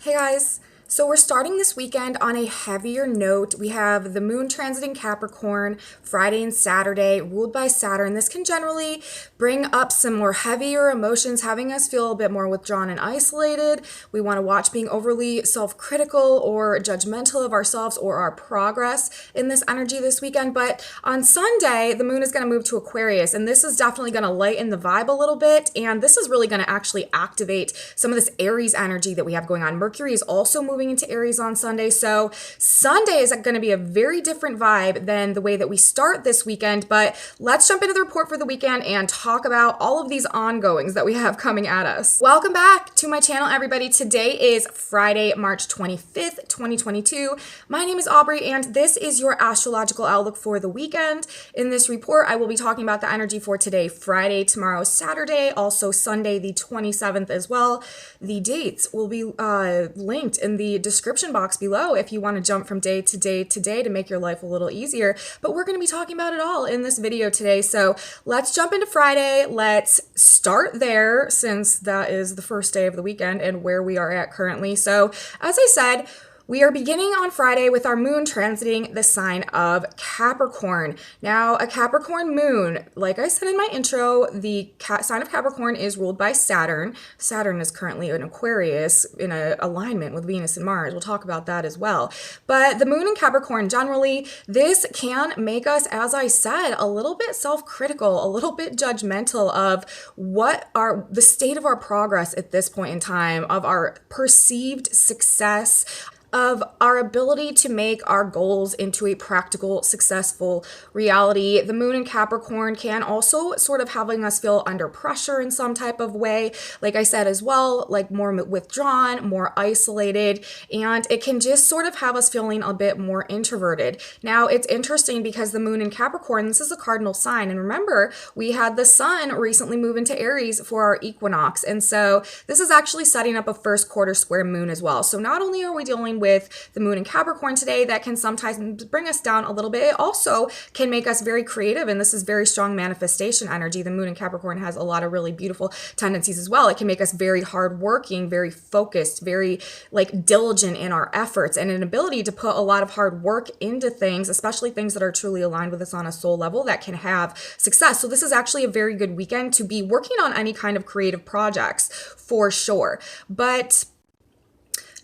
Hey guys, so we're starting this weekend on a heavier note. We have the moon transiting Capricorn Friday and Saturday, ruled by Saturn. This can generally bring up some more heavier emotions, having us feel a bit more withdrawn and isolated. We want to watch being overly self-critical or judgmental of ourselves or our progress in this energy this weekend. But on Sunday, the moon is going to move to Aquarius, and this is definitely going to lighten the vibe a little bit. And this is really going to actually activate some of this Aries energy that we have going on. Mercury is also moving into Aries on Sunday. So Sunday is going to be a very different vibe than the way that we start this weekend. But let's jump into the report for the weekend and talk about all of these ongoings that we have coming at us. Welcome back to my channel, everybody. Today is Friday, March 25th, 2022. My name is Aubrey, and this is your astrological outlook for the weekend. In this report, I will be talking about the energy for today, Friday, tomorrow, Saturday, also Sunday, the 27th as well. The dates will be linked in the description box below if you want to jump from day to day to day to make your life a little easier. But we're going to be talking about it all in this video today. So let's jump into Friday. Let's start there since that is the first day of the weekend and where we are at currently. So as I said, we are beginning on Friday with our moon transiting the sign of Capricorn. Now, a Capricorn moon, like I said in my intro, the sign of Capricorn is ruled by Saturn. Saturn is currently in Aquarius in an alignment with Venus and Mars. We'll talk about that as well. But the moon in Capricorn, generally, this can make us, as I said, a little bit self-critical, a little bit judgmental of what are the state of our progress at this point in time, of our perceived success, of our ability to make our goals into a practical, successful reality. The moon in Capricorn can also sort of having us feel under pressure in some type of way. Like I said as well, like more withdrawn, more isolated, and it can just sort of have us feeling a bit more introverted. Now, it's interesting because the moon in Capricorn, this is a cardinal sign. And remember, we had the sun recently move into Aries for our equinox. And so this is actually setting up a first quarter square moon as well. So not only are we dealing with the moon in Capricorn today, that can sometimes bring us down a little bit. It also can make us very creative, and this is very strong manifestation energy. The moon in Capricorn has a lot of really beautiful tendencies as well. It can make us very hardworking, very focused, very like diligent in our efforts, and an ability to put a lot of hard work into things, especially things that are truly aligned with us on a soul level that can have success. So this is actually a very good weekend to be working on any kind of creative projects for sure. But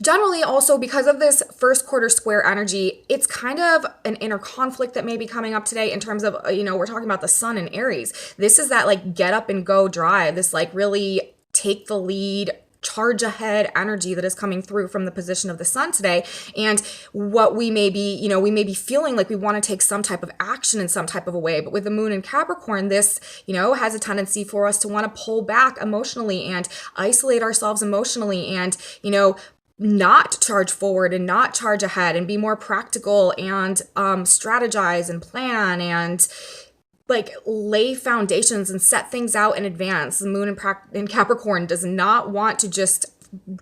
generally, also because of this first quarter square energy, it's kind of an inner conflict that may be coming up today in terms of, we're talking about the sun in Aries. This is that like get up and go drive, this like really take the lead, charge ahead energy that is coming through from the position of the sun today. And what we may be, we may be feeling like we want to take some type of action in some type of a way. But with the moon in Capricorn, this, has a tendency for us to want to pull back emotionally and isolate ourselves emotionally and, not charge forward and not charge ahead and be more practical and strategize and plan and like lay foundations and set things out in advance. The moon in Capricorn does not want to just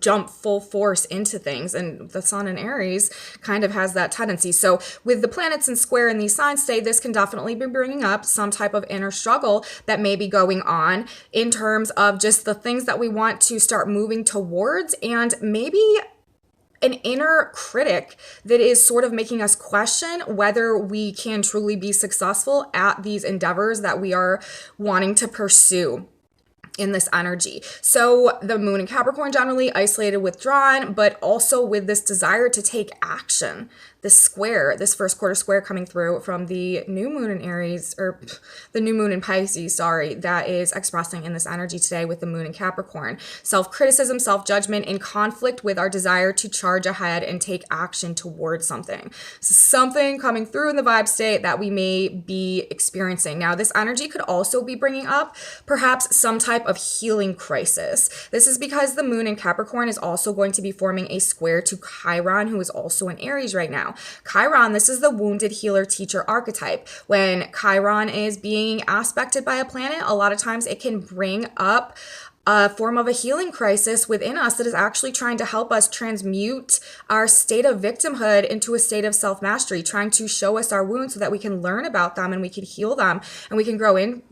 jump full force into things, and the sun in Aries kind of has that tendency. So with the planets in square in these signs today, this can definitely be bringing up some type of inner struggle that may be going on in terms of just the things that we want to start moving towards, and maybe an inner critic that is sort of making us question whether we can truly be successful at these endeavors that we are wanting to pursue in this energy. So the moon in Capricorn, generally isolated, withdrawn, but also with this desire to take action. This first quarter square coming through from the new moon in Aries, or the new moon in Pisces, that is expressing in this energy today with the moon in Capricorn. Self-criticism, self-judgment in conflict with our desire to charge ahead and take action towards something. So something coming through in the vibe state that we may be experiencing. Now, this energy could also be bringing up perhaps some type of healing crisis. This is because the moon in Capricorn is also going to be forming a square to Chiron, who is also in Aries right now. Chiron, this is the wounded healer teacher archetype. When Chiron is being aspected by a planet, a lot of times it can bring up a form of a healing crisis within us that is actually trying to help us transmute our state of victimhood into a state of self-mastery, trying to show us our wounds so that we can learn about them and we can heal them and we can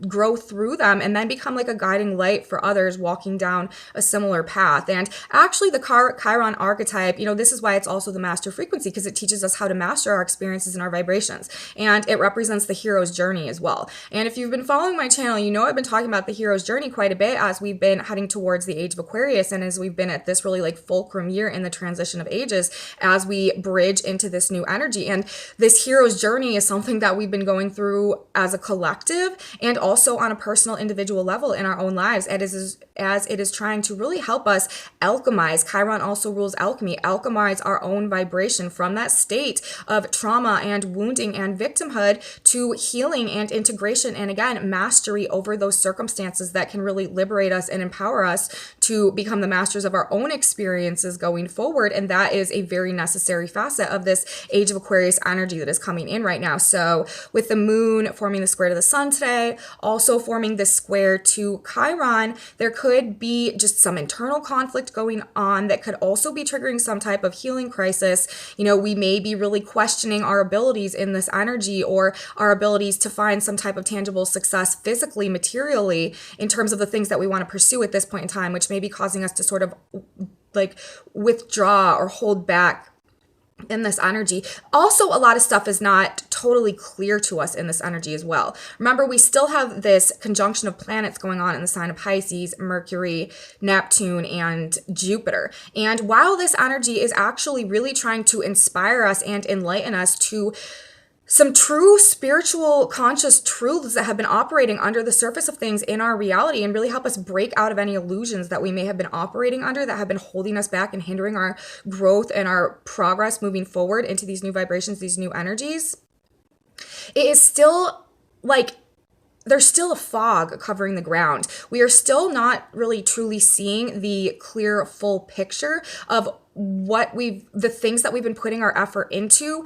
grow through them and then become like a guiding light for others walking down a similar path. And actually the Chiron archetype, this is why it's also the master frequency, because it teaches us how to master our experiences and our vibrations. And it represents the hero's journey as well. And if you've been following my channel, I've been talking about the hero's journey quite a bit as we've been heading towards the age of Aquarius and as we've been at this really like fulcrum year in the transition of ages as we bridge into this new energy. And this hero's journey is something that we've been going through as a collective and also on a personal individual level in our own lives as it is trying to really help us alchemize. Chiron also rules alchemy, alchemize our own vibration from that state of trauma and wounding and victimhood to healing and integration and again mastery over those circumstances that can really liberate us and empower us to become the masters of our own experiences going forward. And that is a very necessary facet of this age of Aquarius energy that is coming in right now. So with the moon forming the square to the sun today, also forming this square to Chiron, there could be just some internal conflict going on that could also be triggering some type of healing crisis. We may be really questioning our abilities in this energy or our abilities to find some type of tangible success physically, materially, in terms of the things that we want to pursue at this point in time, which may be causing us to sort of like withdraw or hold back in this energy. Also, a lot of stuff is not totally clear to us in this energy as well. Remember, we still have this conjunction of planets going on in the sign of Pisces, Mercury, Neptune, and Jupiter. And while this energy is actually really trying to inspire us and enlighten us to some true spiritual conscious truths that have been operating under the surface of things in our reality and really help us break out of any illusions that we may have been operating under that have been holding us back and hindering our growth and our progress moving forward into these new vibrations, these new energies. It is still like there's still a fog covering the ground. We are still not really truly seeing the clear, full picture of the things that we've been putting our effort into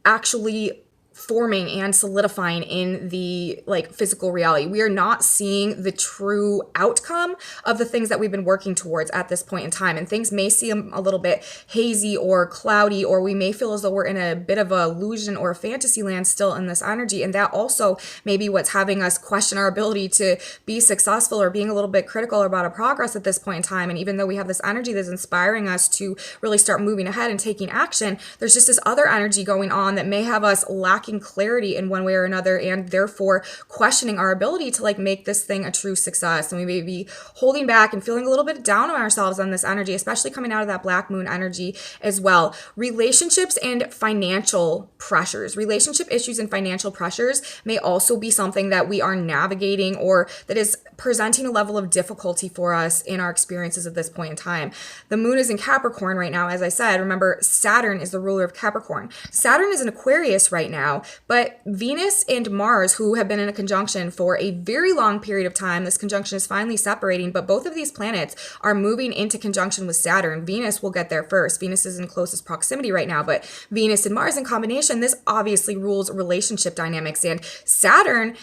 actually forming and solidifying in the physical reality. We are not seeing the true outcome of the things that we've been working towards at this point in time. And things may seem a little bit hazy or cloudy, or we may feel as though we're in a bit of an illusion or a fantasy land still in this energy. And that also may be what's having us question our ability to be successful or being a little bit critical about our progress at this point in time. And even though we have this energy that's inspiring us to really start moving ahead and taking action, there's just this other energy going on that may have us lacking clarity in one way or another, and therefore questioning our ability to make this thing a true success. And we may be holding back and feeling a little bit down on ourselves on this energy, especially coming out of that black moon energy as well. Relationships and financial pressures, relationship issues and financial pressures may also be something that we are navigating or that is presenting a level of difficulty for us in our experiences at this point in time. The moon is in Capricorn right now. As I said, remember, Saturn is the ruler of Capricorn. Saturn is in Aquarius right now, but Venus and Mars, who have been in a conjunction for a very long period of time, this conjunction is finally separating, but both of these planets are moving into conjunction with Saturn. Venus will get there first. Venus is in closest proximity right now, but Venus and Mars in combination, this obviously rules relationship dynamics. And Saturn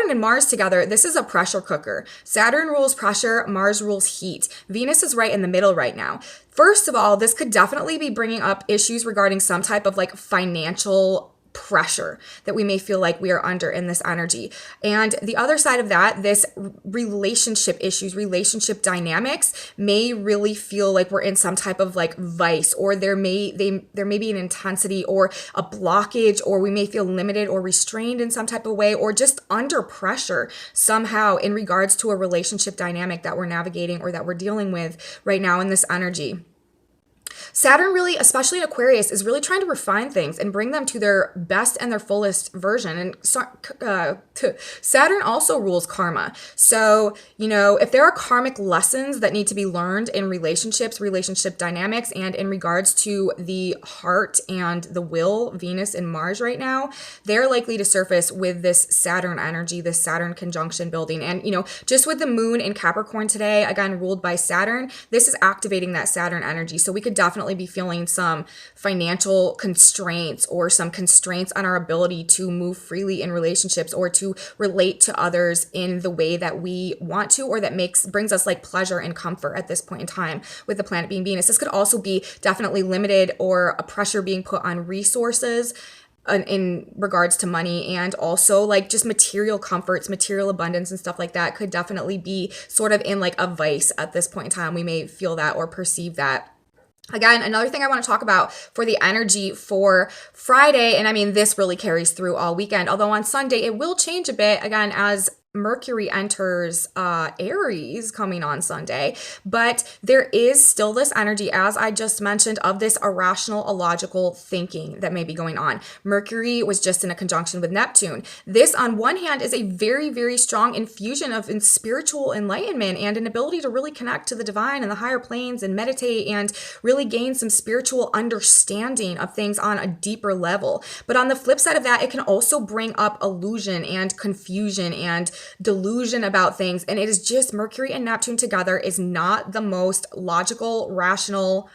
and Mars together, this is a pressure cooker. Saturn rules pressure, Mars rules heat. Venus is right in the middle right now. First of all, this could definitely be bringing up issues regarding some type of financial pressure that we may feel like we are under in this energy. And the other side of that, this relationship issues, relationship dynamics may really feel like we're in some type of vice, or there may be an intensity or a blockage, or we may feel limited or restrained in some type of way, or just under pressure somehow in regards to a relationship dynamic that we're navigating or that we're dealing with right now in this energy. Saturn really, especially in Aquarius, is really trying to refine things and bring them to their best and their fullest version. And Saturn also rules karma. So, if there are karmic lessons that need to be learned in relationships, relationship dynamics, and in regards to the heart and the will, Venus and Mars right now, they're likely to surface with this Saturn energy, this Saturn conjunction building. And, just with the moon in Capricorn today, again, ruled by Saturn, this is activating that Saturn energy. So we could definitely definitely be feeling some financial constraints or some constraints on our ability to move freely in relationships or to relate to others in the way that we want to, or that brings us like pleasure and comfort at this point in time with the planet being Venus. This could also be definitely limited or a pressure being put on resources in regards to money, and also like just material comforts, material abundance and stuff like that could definitely be sort of in like a vice at this point in time. We may feel that or perceive that. Again, another thing I want to talk about for the energy for Friday, and I mean, this really carries through all weekend, although on Sunday it will change a bit again as Mercury enters Aries coming on Sunday, but there is still this energy, as I just mentioned, of this irrational, illogical thinking that may be going on. Mercury was just in a conjunction with Neptune. This, on one hand, is a very, very strong infusion of spiritual enlightenment and an ability to really connect to the divine and the higher planes and meditate and really gain some spiritual understanding of things on a deeper level. But on the flip side of that, it can also bring up illusion and confusion and delusion about things. And it is just Mercury and Neptune together is not the most logical, rational,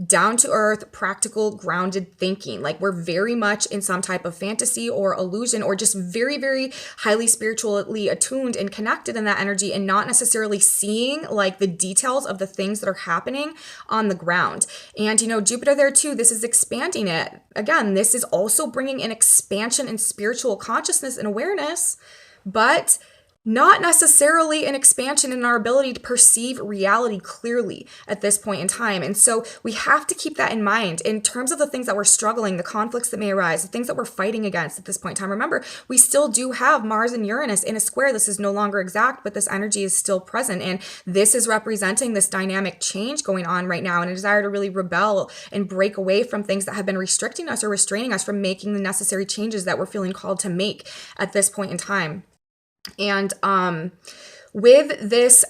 down to earth, practical, grounded thinking. Like we're very much in some type of fantasy or illusion, or just very, very highly spiritually attuned and connected in that energy, and not necessarily seeing like the details of the things that are happening on the ground. And, you know, Jupiter there too, this is expanding it. Again, this is also bringing an expansion in spiritual consciousness and awareness, but not necessarily an expansion in our ability to perceive reality clearly at this point in time. And so we have to keep that in mind in terms of the things that we're struggling, the conflicts that may arise, the things that we're fighting against at this point in time. Remember, we still do have Mars and Uranus in a square. This is no longer exact, but this energy is still present. And this is representing this dynamic change going on right now, and a desire to really rebel and break away from things that have been restricting us or restraining us from making the necessary changes that we're feeling called to make at this point in time. And with this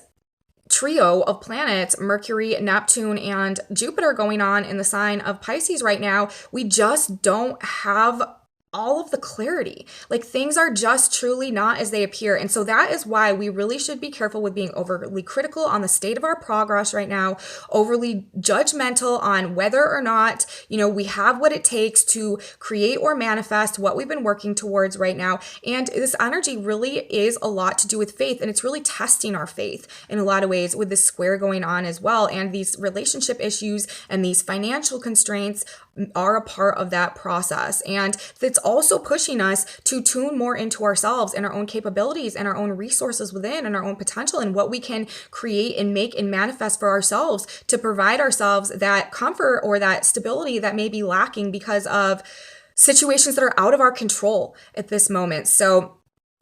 trio of planets, Mercury, Neptune, and Jupiter going on in the sign of Pisces right now, we just don't have all of the clarity. Like things are just truly not as they appear. And so that is why we really should be careful with being overly critical on the state of our progress right now, overly judgmental on whether or not, you know, we have what it takes to create or manifest what we've been working towards right now. And this energy really is a lot to do with faith, and it's really testing our faith in a lot of ways with this square going on as well. And these relationship issues and these financial constraints are a part of that process. And it's also pushing us to tune more into ourselves and our own capabilities and our own resources within and our own potential and what we can create and make and manifest for ourselves to provide ourselves that comfort or that stability that may be lacking because of situations that are out of our control at this moment. So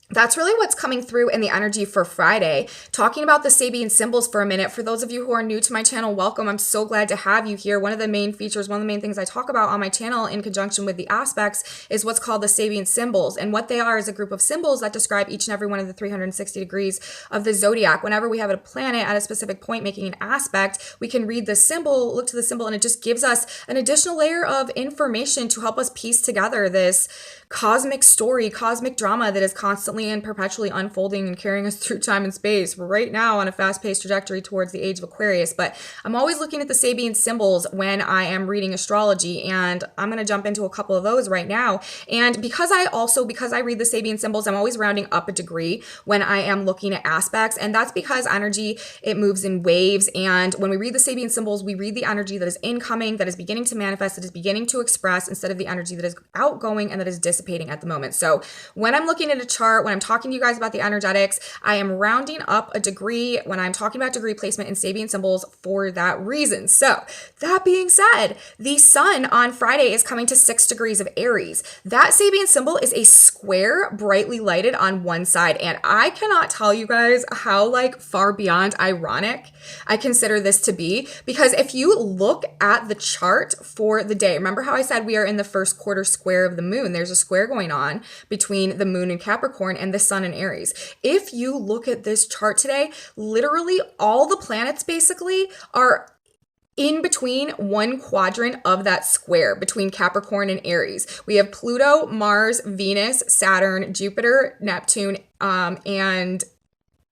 that's really what's coming through in the energy for Friday. Talking about the Sabian symbols for a minute. For those of you who are new to my channel, welcome. I'm so glad to have you here. One of the main features, one of the main things I talk about on my channel in conjunction with the aspects is what's called the Sabian symbols. And what they are is a group of symbols that describe each and every one of the 360 degrees of the zodiac. Whenever we have a planet at a specific point making an aspect, we can read the symbol, look to the symbol, and it just gives us an additional layer of information to help us piece together this cosmic story, cosmic drama that is constantly and perpetually unfolding and carrying us through time and space. We're right now on a fast-paced trajectory towards the age of Aquarius, but I'm always looking at the Sabian symbols when I am reading astrology, and I'm going to jump into a couple of those right now. And because I read the Sabian symbols, I'm always rounding up a degree when I am looking at aspects, and that's because energy, it moves in waves, and when we read the Sabian symbols, we read the energy that is incoming, that is beginning to manifest, that is beginning to express, instead of the energy that is outgoing and that is dissipating at the moment. So when I'm looking at a chart, when I'm talking to you guys about the energetics, I am rounding up a degree when I'm talking about degree placement in Sabian symbols for that reason. So that being said, the sun on Friday is coming to 6 degrees of Aries. That Sabian symbol is a square brightly lighted on one side. And I cannot tell you guys how like far beyond ironic I consider this to be, because if you look at the chart for the day, remember how I said we are in the first quarter square of the moon? There's a square going on between the moon in Capricorn and the sun in Aries. If you look at this chart today, literally all the planets basically are in between one quadrant of that square between Capricorn and Aries. We have Pluto, Mars, Venus, Saturn, Jupiter, Neptune, and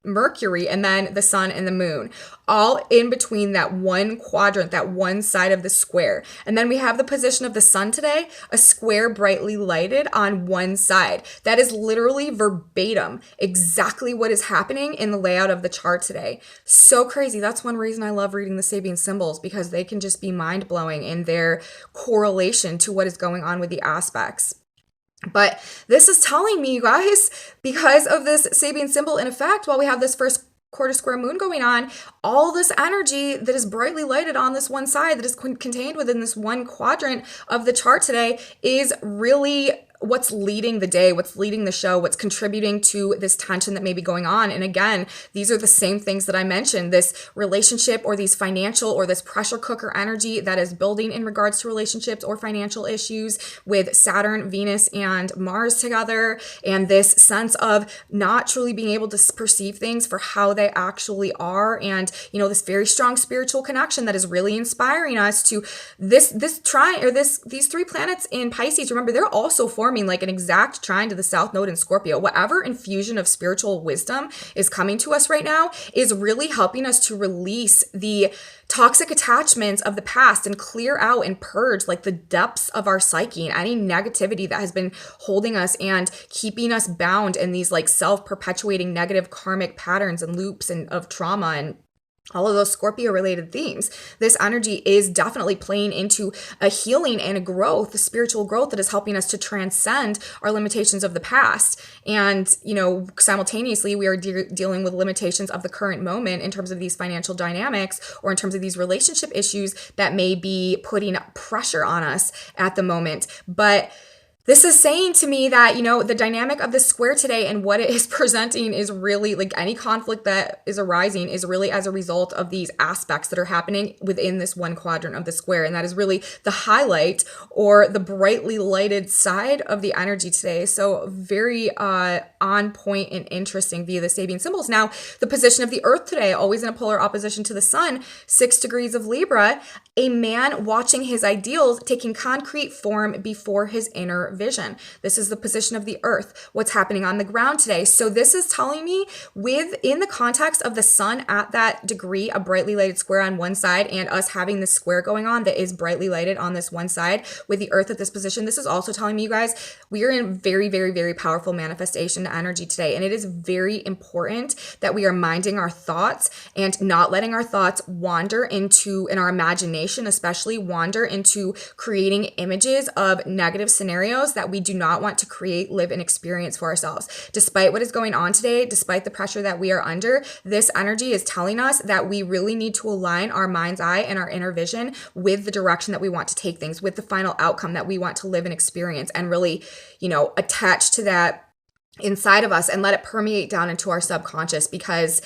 Mercury, and then the sun and the moon, all in between that one quadrant, that one side of the square. And then we have the position of the sun today, a square brightly lighted on one side. That is literally verbatim exactly what is happening in the layout of the chart today. So crazy. That's one reason I love reading the Sabian symbols, because they can just be mind-blowing in their correlation to what is going on with the aspects. But this is telling me, you guys, because of this Sabian symbol in effect, while we have this first quarter square moon going on, all this energy that is brightly lighted on this one side, that is contained within this one quadrant of the chart today, is really what's leading the day, what's leading the show, what's contributing to this tension that may be going on. And again, these are the same things that I mentioned, this relationship or these financial or this pressure cooker energy that is building in regards to relationships or financial issues with Saturn, Venus, and Mars together. And this sense of not truly being able to perceive things for how they actually are. And, this very strong spiritual connection that is really inspiring us to these three planets in Pisces. Remember, they're also forming like an exact trine to the South Node in Scorpio. Whatever infusion of spiritual wisdom is coming to us right now is really helping us to release the toxic attachments of the past and clear out and purge like the depths of our psyche and any negativity that has been holding us and keeping us bound in these like self-perpetuating negative karmic patterns and loops and of trauma and all of those Scorpio related themes. This energy is definitely playing into a healing and a growth, a spiritual growth that is helping us to transcend our limitations of the past. And, simultaneously, we are dealing with limitations of the current moment in terms of these financial dynamics or in terms of these relationship issues that may be putting pressure on us at the moment. But this is saying to me that, the dynamic of the square today and what it is presenting is really like any conflict that is arising is really as a result of these aspects that are happening within this one quadrant of the square. And that is really the highlight or the brightly lighted side of the energy today. So very on point and interesting via the Sabian symbols. Now, the position of the earth today, always in a polar opposition to the sun, 6 degrees of Libra, a man watching his ideals taking concrete form before his inner vision. This is the position of the earth, what's happening on the ground today. So this is telling me within the context of the sun at that degree, a brightly lighted square on one side, and us having this square going on that is brightly lighted on this one side with the earth at this position. This is also telling me, you guys, we are in very, very, very powerful manifestation energy today. And it is very important that we are minding our thoughts and not letting our thoughts wander into, in our imagination, especially wander into creating images of negative scenarios that we do not want to create, live, and experience for ourselves. Despite what is going on today, despite the pressure that we are under, this energy is telling us that we really need to align our mind's eye and our inner vision with the direction that we want to take things, with the final outcome that we want to live and experience, and really, attach to that inside of us and let it permeate down into our subconscious. Because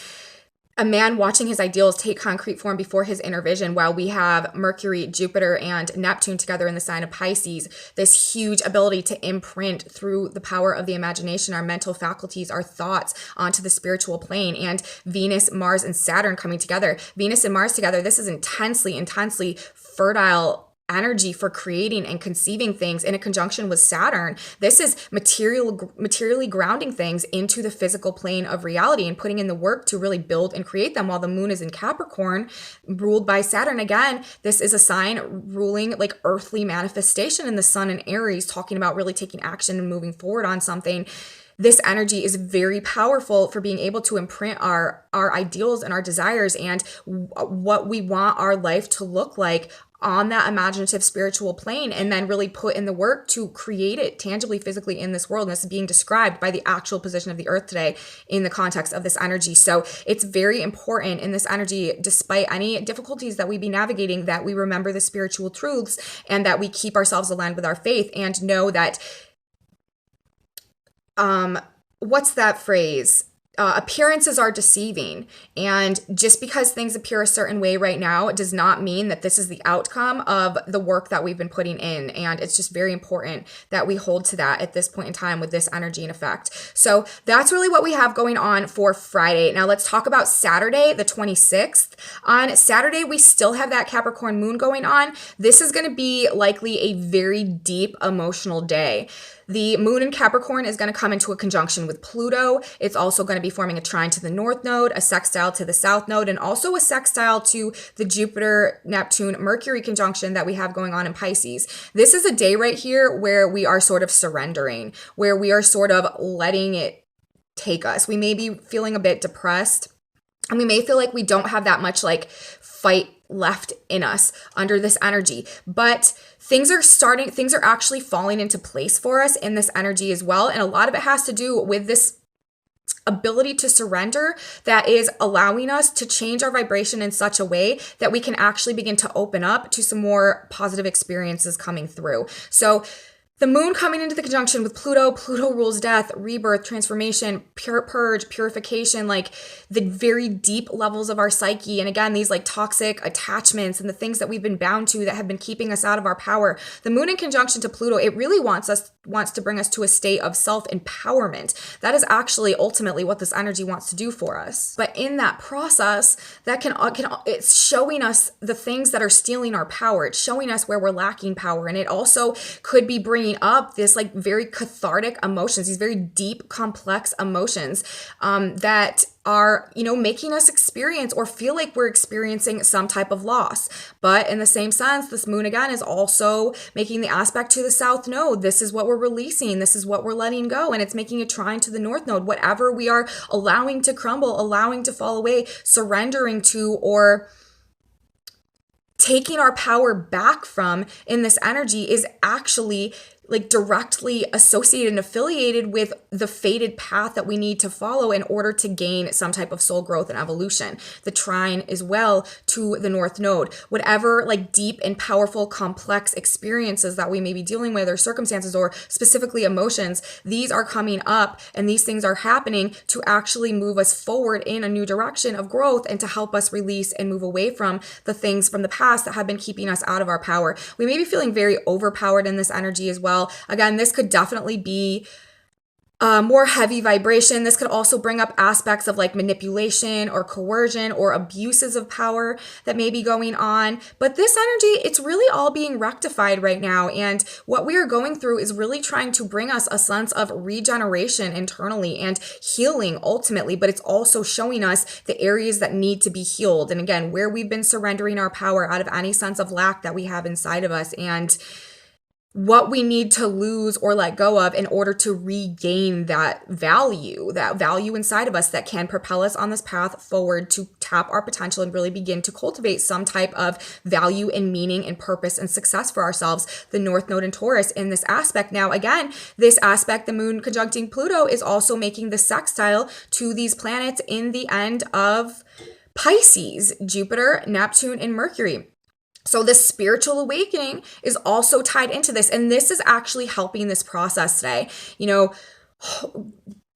a man watching his ideals take concrete form before his inner vision, while we have Mercury, Jupiter, and Neptune together in the sign of Pisces, this huge ability to imprint through the power of the imagination, our mental faculties, our thoughts onto the spiritual plane, and Venus, Mars, and Saturn coming together. Venus and Mars together, this is intensely, intensely fertile energy for creating and conceiving things in a conjunction with Saturn. This is materially grounding things into the physical plane of reality and putting in the work to really build and create them, while the moon is in Capricorn, ruled by Saturn. Again, this is a sign ruling like earthly manifestation, and the sun in Aries talking about really taking action and moving forward on something. This energy is very powerful for being able to imprint our ideals and our desires and what we want our life to look like on that imaginative spiritual plane, and then really put in the work to create it tangibly, physically in this world. And this is being described by the actual position of the earth today in the context of this energy. So it's very important in this energy, despite any difficulties that we be navigating, that we remember the spiritual truths and that we keep ourselves aligned with our faith and know that what's that phrase? Appearances are deceiving. And just because things appear a certain way right now, it does not mean that this is the outcome of the work that we've been putting in. And it's just very important that we hold to that at this point in time with this energy in effect. So that's really what we have going on for Friday. Now let's talk about Saturday, the 26th. On Saturday, we still have that Capricorn moon going on. This is going to be likely a very deep emotional day. The moon in Capricorn is going to come into a conjunction with Pluto. It's also going to be forming a trine to the north node, a sextile to the south node, and also a sextile to the Jupiter, Neptune, Mercury conjunction that we have going on in Pisces. This is a day right here where we are sort of surrendering, where we are sort of letting it take us. We may be feeling a bit depressed, and we may feel like we don't have that much like fight left in us under this energy, but things are actually falling into place for us in this energy as well. And a lot of it has to do with this ability to surrender that is allowing us to change our vibration in such a way that we can actually begin to open up to some more positive experiences coming through. So the moon coming into the conjunction with Pluto. Pluto rules death, rebirth, transformation, purge, purification, like the very deep levels of our psyche. And again, these like toxic attachments and the things that we've been bound to that have been keeping us out of our power. The moon in conjunction to Pluto, it really wants to bring us to a state of self-empowerment. That is actually ultimately what this energy wants to do for us. But in that process, that it's showing us the things that are stealing our power. It's showing us where we're lacking power. And it also could be bringing up this like very cathartic emotions, these very deep, complex emotions that are, making us experience or feel like we're experiencing some type of loss. But in the same sense, this moon again is also making the aspect to the south node. This is what we're releasing. This is what we're letting go. And it's making a trine to the north node. Whatever we are allowing to crumble, allowing to fall away, surrendering to, or taking our power back from in this energy is actually like directly associated and affiliated with the fated path that we need to follow in order to gain some type of soul growth and evolution. The trine as well to the north node. Whatever like deep and powerful, complex experiences that we may be dealing with, or circumstances, or specifically emotions, these are coming up and these things are happening to actually move us forward in a new direction of growth and to help us release and move away from the things from the past that have been keeping us out of our power. We may be feeling very overpowered in this energy as well. Again, this could definitely be more heavy vibration. This could also bring up aspects of like manipulation or coercion or abuses of power that may be going on. But this energy, it's really all being rectified right now. And what we are going through is really trying to bring us a sense of regeneration internally and healing ultimately. But it's also showing us the areas that need to be healed. And again, where we've been surrendering our power out of any sense of lack that we have inside of us, and what we need to lose or let go of in order to regain that value inside of us that can propel us on this path forward to tap our potential and really begin to cultivate some type of value and meaning and purpose and success for ourselves. The North Node in Taurus in this aspect. Now, again, this aspect, the moon conjuncting Pluto, is also making the sextile to these planets in the end of Pisces, Jupiter, Neptune, and Mercury. So the spiritual awakening is also tied into this. And this is actually helping this process today.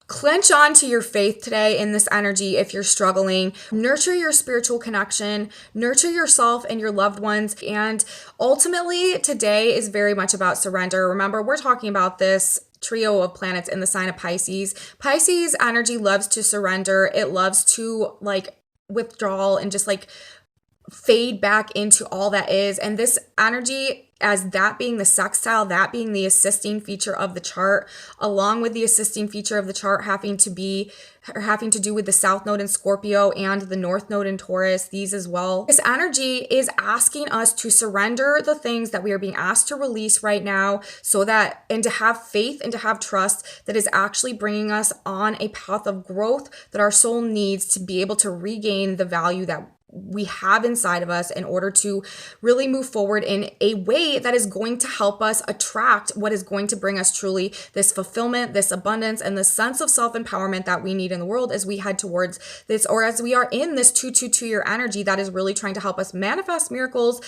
Clench on to your faith today in this energy if you're struggling. Nurture your spiritual connection, nurture yourself and your loved ones. And ultimately, today is very much about surrender. Remember, we're talking about this trio of planets in the sign of Pisces. Pisces energy loves to surrender. It loves to like withdrawal and just like fade back into all that is. And this energy, as that being the sextile, that being the assisting feature of the chart, along with the assisting feature of the chart having to do with the South Node in Scorpio and the North Node in Taurus, these as well. This energy is asking us to surrender the things that we are being asked to release right now, and to have faith and to have trust that is actually bringing us on a path of growth that our soul needs to be able to regain the value that we have inside of us in order to really move forward in a way that is going to help us attract what is going to bring us truly this fulfillment, this abundance, and the sense of self-empowerment that we need in the world as we head towards this, or as we are in this 222-year energy that is really trying to help us manifest miracles,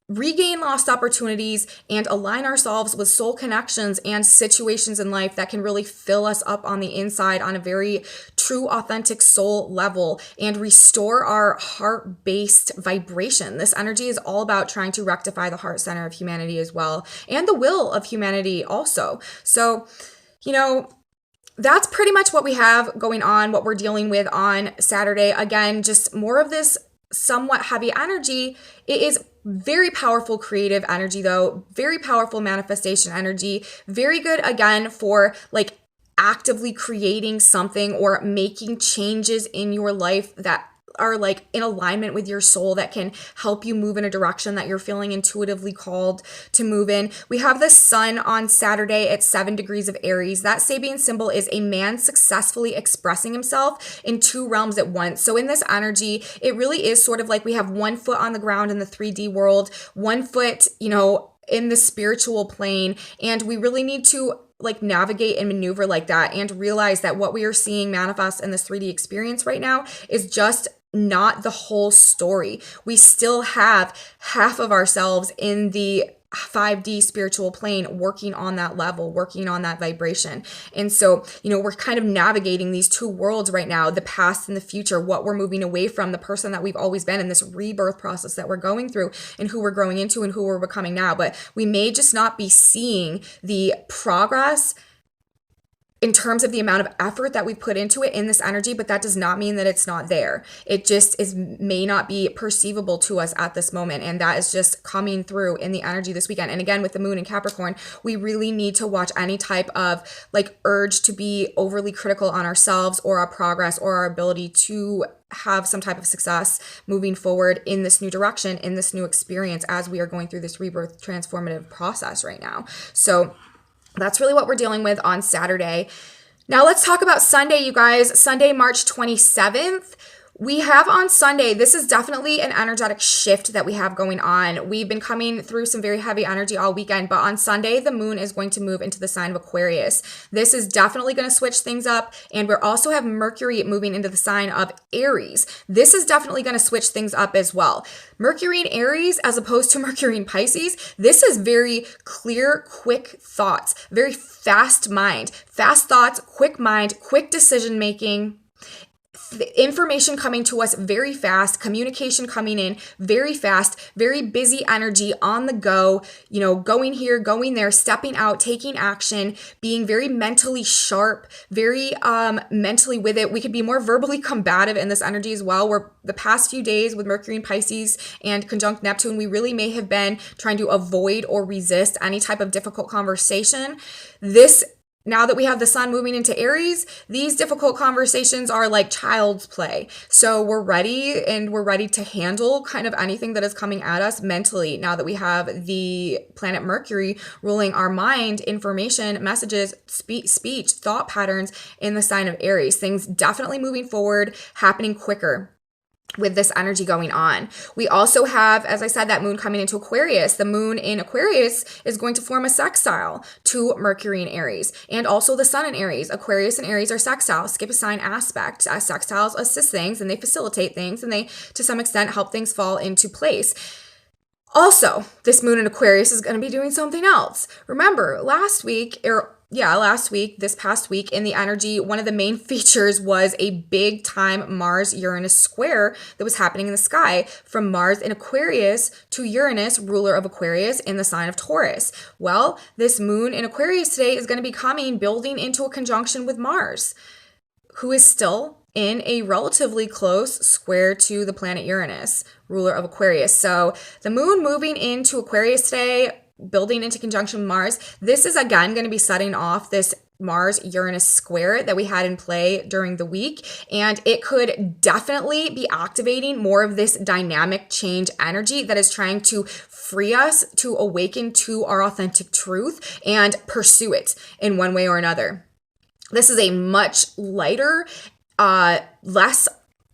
regain lost opportunities, and align ourselves with soul connections and situations in life that can really fill us up on the inside on a very true, authentic soul level and restore our heart-based vibration. This energy is all about trying to rectify the heart center of humanity as well, and the will of humanity also. So, that's pretty much what we have going on, what we're dealing with on Saturday. Again, just more of this somewhat heavy energy. It is Very powerful creative energy though, very powerful manifestation energy, very good again for like actively creating something or making changes in your life that are like in alignment with your soul that can help you move in a direction that you're feeling intuitively called to move in. We have the sun on Saturday at 7 degrees of Aries. That Sabian symbol is a man successfully expressing himself in two realms at once. So in this energy, it really is sort of like we have one foot on the ground in the 3D world, one foot, in the spiritual plane, and we really need to like navigate and maneuver like that and realize that what we are seeing manifest in this 3D experience right now is just not the whole story. We still have half of ourselves in the 5D spiritual plane working on that level, working on that vibration. And so, we're kind of navigating these two worlds right now, the past and the future, what we're moving away from, the person that we've always been in this rebirth process that we're going through and who we're growing into and who we're becoming now. But we may just not be seeing the progress in terms of the amount of effort that we put into it in this energy, but that does not mean that it's not there. It just may not be perceivable to us at this moment. And that is just coming through in the energy this weekend. And again, with the moon in Capricorn, we really need to watch any type of like urge to be overly critical on ourselves or our progress or our ability to have some type of success moving forward in this new direction, in this new experience as we are going through this rebirth transformative process right now. So that's really what we're dealing with on Saturday. Now let's talk about Sunday, you guys. Sunday, March 27th. We have on Sunday, this is definitely an energetic shift that we have going on. We've been coming through some very heavy energy all weekend, but on Sunday, the moon is going to move into the sign of Aquarius. This is definitely going to switch things up. And we also have Mercury moving into the sign of Aries. This is definitely going to switch things up as well. Mercury in Aries, as opposed to Mercury in Pisces, this is very clear, quick thoughts, very fast mind, fast thoughts, quick mind, quick decision making. The information coming to us very fast, communication coming in very fast, very busy energy on the go, going here, going there, stepping out, taking action, being very mentally sharp, very mentally with it. We could be more verbally combative in this energy as well, where the past few days with Mercury and Pisces and conjunct Neptune, we really may have been trying to avoid or resist any type of difficult conversation. Now that we have the sun moving into Aries, these difficult conversations are like child's play. So we're ready to handle kind of anything that is coming at us mentally now that we have the planet Mercury ruling our mind, information, messages, speech, thought patterns in the sign of Aries. Things definitely moving forward, happening quicker with this energy going on. We also have, as I said, that moon coming into Aquarius. The moon in Aquarius is going to form a sextile to Mercury in Aries and also the sun in Aries. Aquarius and Aries are sextiles, skip a sign aspect. Sextiles assist things and they facilitate things and they, to some extent, help things fall into place. Also, this moon in Aquarius is going to be doing something else. Remember, this past week in the energy, one of the main features was a big time Mars-Uranus square that was happening in the sky from Mars in Aquarius to Uranus, ruler of Aquarius, in the sign of Taurus. Well, this moon in Aquarius today is going to be building into a conjunction with Mars, who is still in a relatively close square to the planet Uranus, ruler of Aquarius. So the moon moving into Aquarius today, building into conjunction with Mars, this is again going to be setting off this Mars-Uranus square that we had in play during the week. And it could definitely be activating more of this dynamic change energy that is trying to free us to awaken to our authentic truth and pursue it in one way or another. This is a much lighter, less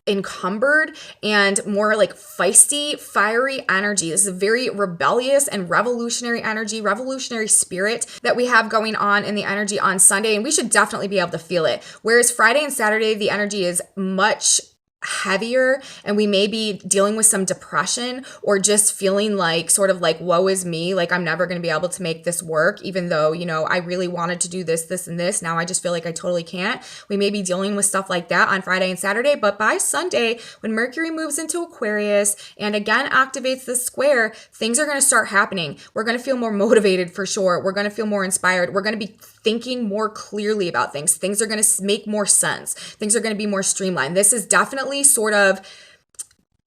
encumbered and more like feisty, fiery energy. This is a very rebellious and revolutionary energy, revolutionary spirit that we have going on in the energy on Sunday, and we should definitely be able to feel it. Whereas Friday and Saturday, the energy is much heavier and we may be dealing with some depression or just feeling like sort of like woe is me, like I'm never going to be able to make this work even though I really wanted to do this and this. Now I just feel like I totally can't. We may be dealing with stuff like that on Friday and Saturday, but by Sunday when Mercury moves into Aquarius and again activates the square, things are going to start happening. We're going to feel more motivated for sure. We're going to feel more inspired. We're going to be thinking more clearly about things. Things are going to make more sense. Things are going to be more streamlined. This is definitely sort of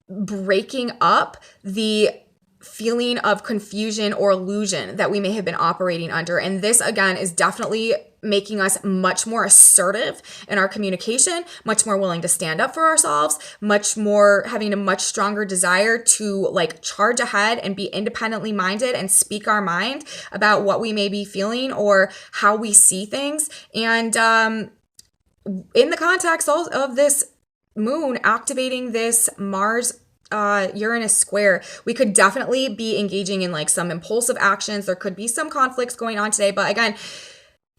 breaking up the feeling of confusion or illusion that we may have been operating under. And this, again, is definitely making us much more assertive in our communication, much more willing to stand up for ourselves, much more having a much stronger desire to like charge ahead and be independently minded and speak our mind about what we may be feeling or how we see things. And in the context of this moon activating this Mars Uranus square, we could definitely be engaging in like some impulsive actions. There could be some conflicts going on today, but again,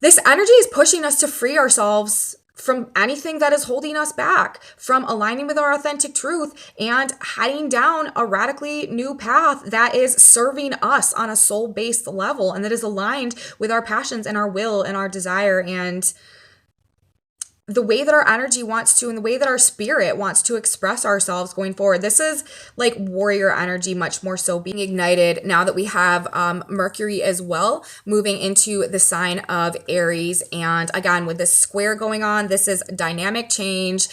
this energy is pushing us to free ourselves from anything that is holding us back, from aligning with our authentic truth and heading down a radically new path that is serving us on a soul-based level and that is aligned with our passions and our will and our desire and the way that our energy wants to and the way that our spirit wants to express ourselves going forward. This is like warrior energy, much more so being ignited now that we have Mercury as well moving into the sign of Aries. And again, with this square going on, this is dynamic change.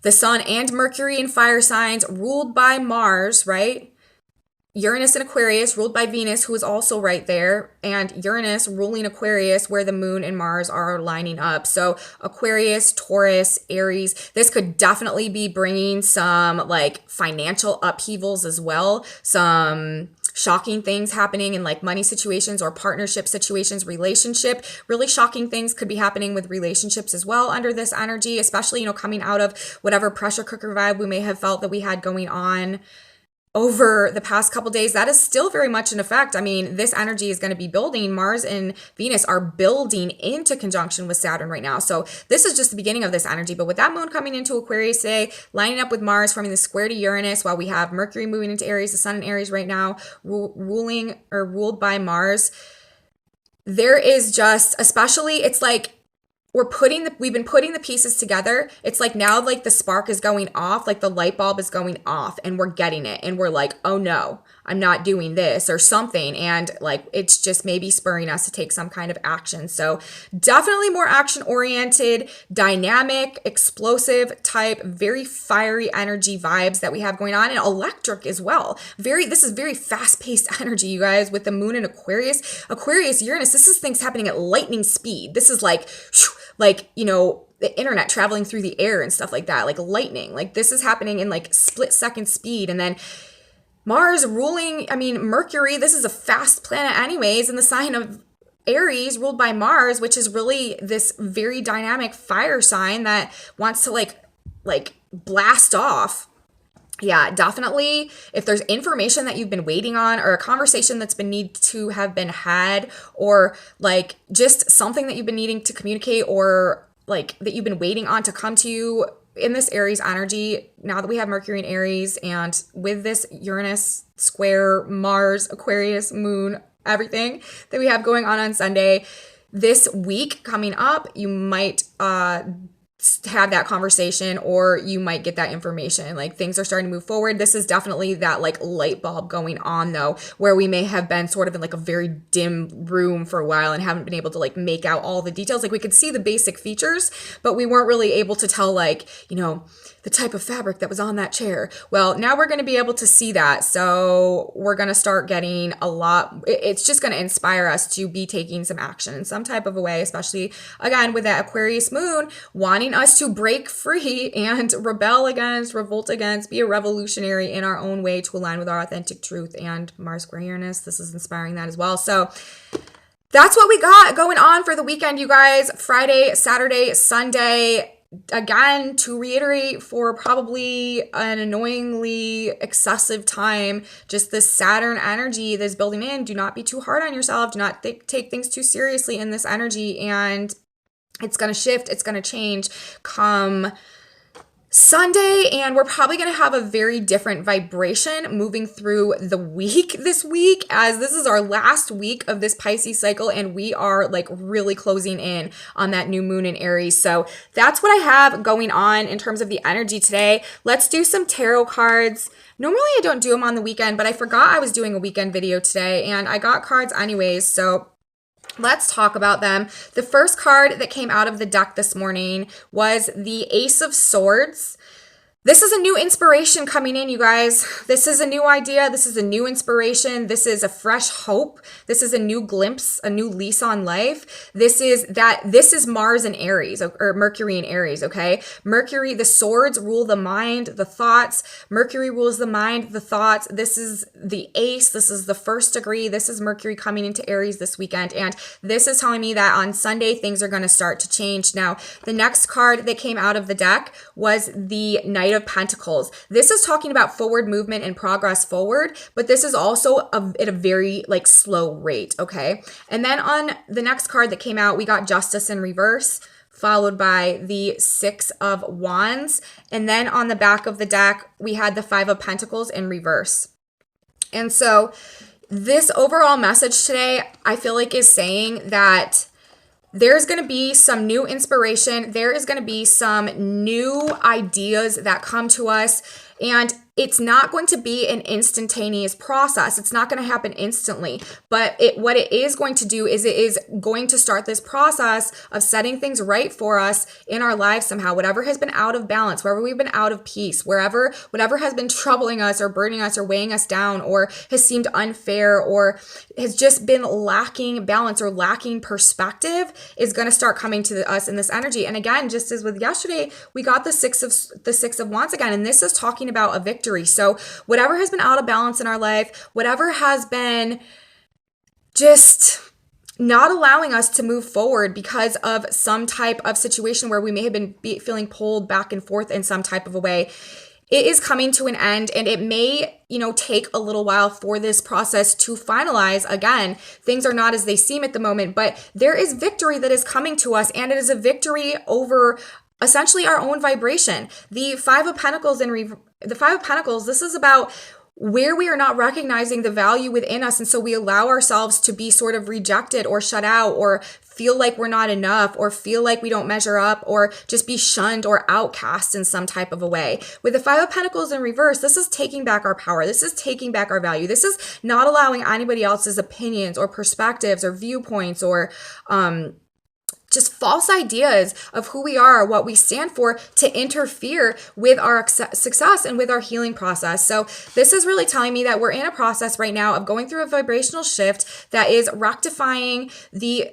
The sun and Mercury in fire signs ruled by Mars, right? Uranus in Aquarius ruled by Venus, who is also right there, and Uranus ruling Aquarius where the moon and Mars are lining up. So Aquarius, Taurus, Aries, this could definitely be bringing some like financial upheavals as well. Some shocking things happening in like money situations or partnership situations, really shocking things could be happening with relationships as well under this energy, especially, you know, coming out of whatever pressure cooker vibe we may have felt that we had going on over the past couple days. That is still very much in effect. I mean, this energy is going to be building. Mars and Venus are building into conjunction with Saturn right now. So this is just the beginning of this energy. But with that moon coming into Aquarius today, lining up with Mars, forming the square to Uranus, while we have Mercury moving into Aries, the sun in Aries right now, ruling or ruled by Mars, there is just, especially, it's like, we've been putting the pieces together. It's like now like the spark is going off, like the light bulb is going off and we're getting it. And we're like, oh no, I'm not doing this or something. And like, it's just maybe spurring us to take some kind of action. So definitely more action oriented, dynamic, explosive type, very fiery energy vibes that we have going on, and electric as well. This is very fast paced energy, you guys, with the moon in Aquarius, Uranus. This is things happening at lightning speed. This is like, you know, the internet traveling through the air and stuff like that, like lightning. Like this is happening in like split second speed. And then Mars ruling, I mean, Mercury, this is a fast planet anyways, in the sign of Aries ruled by Mars, which is really this very dynamic fire sign that wants to like blast off. Yeah, definitely. If there's information that you've been waiting on or a conversation that's been need to have been had or like just something that you've been needing to communicate or like that you've been waiting on to come to you in this Aries energy, now that we have Mercury in Aries and with this Uranus square, Mars, Aquarius, moon, everything that we have going on Sunday, this week coming up, you might have that conversation or you might get that information. Like things are starting to move forward. This is definitely that like light bulb going on though, where we may have been sort of in like a very dim room for a while and haven't been able to like make out all the details. Like we could see the basic features, but we weren't really able to tell like, you know, the type of fabric that was on that chair. Well, now we're going to be able to see that. So we're going to start getting a lot. It's just going to inspire us to be taking some action in some type of a way, especially again with that Aquarius moon wanting us to break free and rebel against, revolt against, be a revolutionary in our own way to align with our authentic truth. And Mars square Uranus, this is inspiring that as well. So that's what we got going on for the weekend, you guys. Friday, Saturday, Sunday. Again, to reiterate, for probably an annoyingly excessive time, just this Saturn energy that's building in. Do not be too hard on yourself. Do not take things too seriously in this energy. And it's going to shift. It's going to change come Sunday, and we're probably going to have a very different vibration moving through the week this week, as this is our last week of this Pisces cycle, and we are like really closing in on that new moon in Aries. So that's what I have going on in terms of the energy today. Let's do some tarot cards. Normally I don't do them on the weekend, but I forgot I was doing a weekend video today, and I got cards anyways, so let's talk about them. The first card that came out of the deck this morning was the Ace of Swords. This is a new inspiration coming in, you guys. This is a new idea. This is a new inspiration. This is a fresh hope. This is a new glimpse, a new lease on life. This is Mars and Aries, or Mercury and Aries, okay? Mercury, the swords rule the mind, the thoughts. Mercury rules the mind, the thoughts. This is the ace. This is the first degree. This is Mercury coming into Aries this weekend. And this is telling me that on Sunday, things are going to start to change. Now, the next card that came out of the deck was the Knight of Pentacles. This is talking about forward movement and progress forward, but this is also at a very like slow rate, okay? And then on the next card that came out, we got Justice in reverse, followed by the Six of Wands. And then on the back of the deck, we had the Five of Pentacles in reverse. And so this overall message today, I feel like is saying that there's going to be some new inspiration. There is going to be some new ideas that come to us, and it's not going to be an instantaneous process. It's not going to happen instantly, but what it is going to do is it is going to start this process of setting things right for us in our lives somehow. Whatever has been out of balance, wherever we've been out of peace, whatever has been troubling us or burdening us or weighing us down or has seemed unfair or has just been lacking balance or lacking perspective is going to start coming to us in this energy. And again, just as with yesterday, we got the Six of Wands again, and this is talking about a victory. So whatever has been out of balance in our life, whatever has been just not allowing us to move forward because of some type of situation where we may have been feeling pulled back and forth in some type of a way, it is coming to an end, and it may, take a little while for this process to finalize. Again, things are not as they seem at the moment, but there is victory that is coming to us, and it is a victory over essentially our own vibration. The Five of Pentacles, this is about where we are not recognizing the value within us. And so we allow ourselves to be sort of rejected or shut out or feel like we're not enough or feel like we don't measure up or just be shunned or outcast in some type of a way. With the Five of Pentacles in reverse, this is taking back our power. This is taking back our value. This is not allowing anybody else's opinions or perspectives or viewpoints or, just false ideas of who we are, what we stand for, to interfere with our success and with our healing process. So this is really telling me that we're in a process right now of going through a vibrational shift that is rectifying the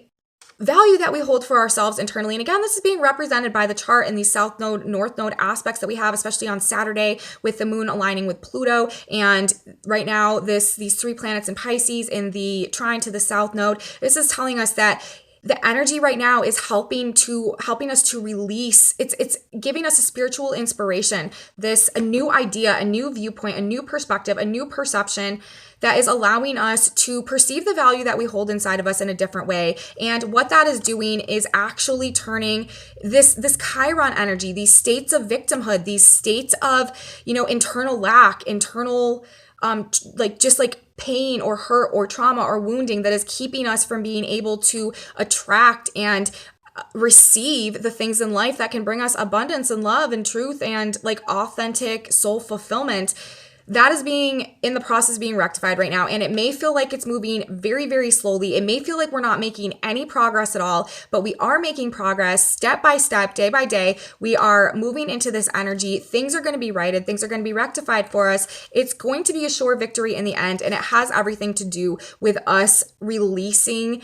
value that we hold for ourselves internally. And again, this is being represented by the chart and these south node, north node aspects that we have, especially on Saturday with the moon aligning with Pluto. And right now, these three planets in Pisces in the trine to the south node, this is telling us that the energy right now is helping us to release. It's giving us a spiritual inspiration, a new idea, a new viewpoint, a new perspective, a new perception that is allowing us to perceive the value that we hold inside of us in a different way. And what that is doing is actually turning this Chiron energy, these states of victimhood, these states of, internal lack, internal like pain or hurt or trauma or wounding that is keeping us from being able to attract and receive the things in life that can bring us abundance and love and truth and like authentic soul fulfillment. That is being in the process being rectified right now. And it may feel like it's moving very, very slowly. It may feel like we're not making any progress at all, but we are making progress step by step, day by day. We are moving into this energy. Things are going to be righted. Things are going to be rectified for us. It's going to be a sure victory in the end. And it has everything to do with us releasing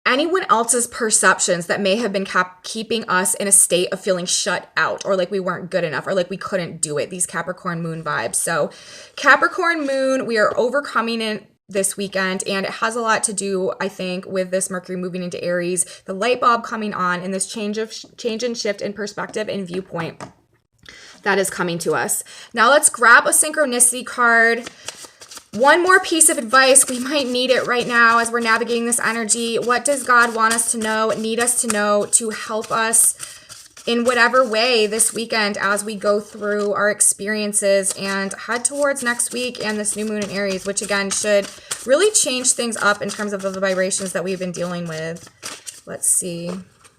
anyone else's perceptions that may have been keeping us in a state of feeling shut out or like we weren't good enough or like we couldn't do it, these Capricorn moon vibes. So Capricorn moon, we are overcoming it this weekend, and it has a lot to do, I think, with this Mercury moving into Aries, the light bulb coming on, and this change and shift in perspective and viewpoint that is coming to us. Now let's grab a synchronicity card. One more piece of advice. We might need it right now as we're navigating this energy. What does God want us to know, need us to know to help us in whatever way this weekend as we go through our experiences and head towards next week and this new moon in Aries, which again should really change things up in terms of the vibrations that we've been dealing with. Let's see.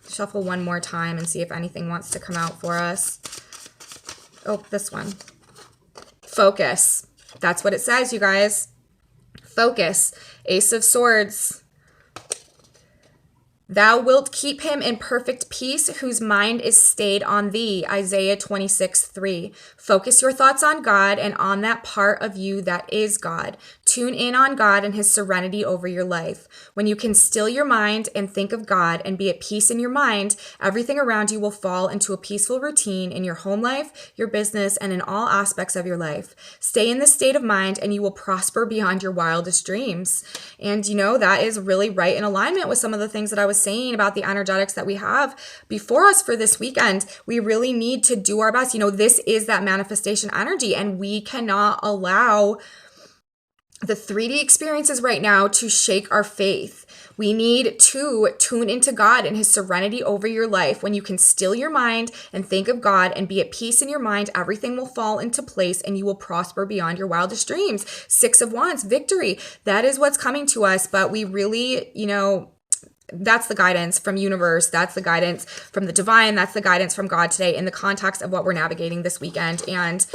Shuffle one more time and see if anything wants to come out for us. Oh, this one. Focus. That's what it says, you guys. Focus. Ace of Swords. Thou wilt keep him in perfect peace, whose mind is stayed on thee. Isaiah 26:3. Focus your thoughts on God and on that part of you that is God. Tune in on God and his serenity over your life. When you can still your mind and think of God and be at peace in your mind, everything around you will fall into a peaceful routine in your home life, your business, and in all aspects of your life. Stay in this state of mind and you will prosper beyond your wildest dreams. And that is really right in alignment with some of the things that I was saying about the energetics that we have before us for this weekend. We really need to do our best. This is that manifestation energy, and we cannot allow the 3D experiences right now to shake our faith. We need to tune into God and his serenity over your life. When you can still your mind and think of God and be at peace in your mind, everything will fall into place and you will prosper beyond your wildest dreams. 6 of Wands, victory. That is what's coming to us, but we really, that's the guidance from universe. That's the guidance from the divine. That's the guidance from God today in the context of what we're navigating this weekend. And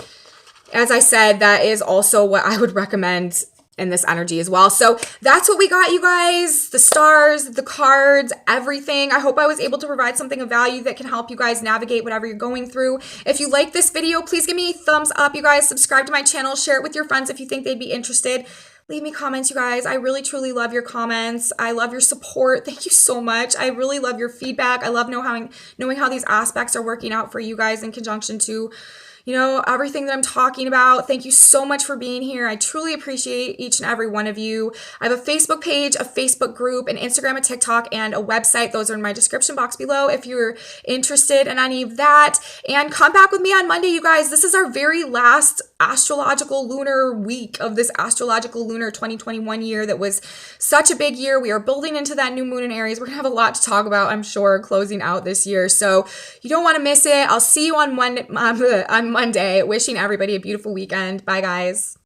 as I said, that is also what I would recommend in this energy as well. So that's what we got, you guys. The stars, the cards, everything. I hope I was able to provide something of value that can help you guys navigate whatever you're going through. If you like this video, please give me a thumbs up, you guys. Subscribe to my channel. Share it with your friends if you think they'd be interested. Leave me comments, you guys. I really, truly love your comments. I love your support. Thank you so much. I really love your feedback. I love knowing how these aspects are working out for you guys in conjunction to everything that I'm talking about. Thank you so much for being here. I truly appreciate each and every one of you. I have a Facebook page, a Facebook group, an Instagram, a TikTok, and a website. Those are in my description box below if you're interested in any of that. And come back with me on Monday, you guys. This is our very last astrological lunar week of this astrological lunar 2021 year that was such a big year. We are building into that new moon in Aries. We're gonna have a lot to talk about, I'm sure, closing out this year. So you don't want to miss it. I'll see you on Monday. Wishing everybody a beautiful weekend. Bye, guys.